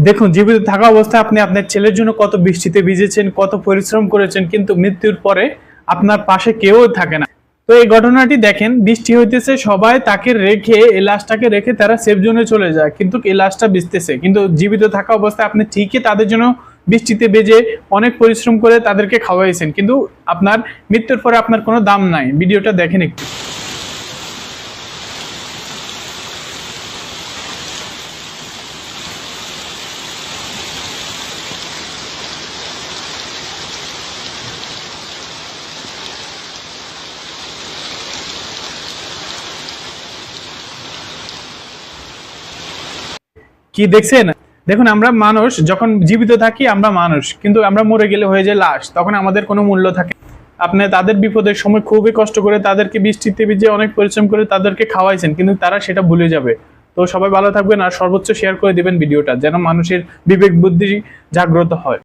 দেখুন, জীবিত থাকা অবস্থায় আপনি আপনার ছেলের জন্য কত বৃষ্টিতে ভিজেছেন, কত পরিশ্রম করেছেন, কিন্তু মৃত্যুর পরে আপনার পাশে কেউ থাকে না। তো এই ঘটনাটি দেখেন, বৃষ্টি হইতেছে, সবাই তাকে রেখে, এই লাশটাকে রেখে তারা সেফ জোনে চলে যায়, কিন্তু এই লাশটা ভিজতেছে। কিন্তু জীবিত থাকা অবস্থায় আপনি ঠিকই তাদের জন্য বৃষ্টিতে ভেজে অনেক পরিশ্রম করে তাদেরকে খাওয়াইছেন, কিন্তু আপনার মৃত্যুর পরে আপনার কোনো দাম নাই। ভিডিওটা দেখেন একটু। কি দেখছেন? দেখুন, আমরা মানুষ যখন জীবিত থাকি আমরা মানুষ, কিন্তু আমরা মরে গেলে হয়ে যায় লাশ, তখন আমাদের কোনো মূল্য থাকে না। আপনি তাদের বিপদের সময় খুবই কষ্ট করে তাদেরকে বৃষ্টিতে ভিজে অনেক পরিশ্রম করে তাদেরকে খাওয়াইছেন, কিন্তু তারা সেটা ভুলে যাবে। তো সবাই ভালো থাকবেন, আর সর্বোচ্চ শেয়ার করে দিবেন ভিডিওটা, যেন মানুষের বিবেক বুদ্ধি জাগ্রত হয়।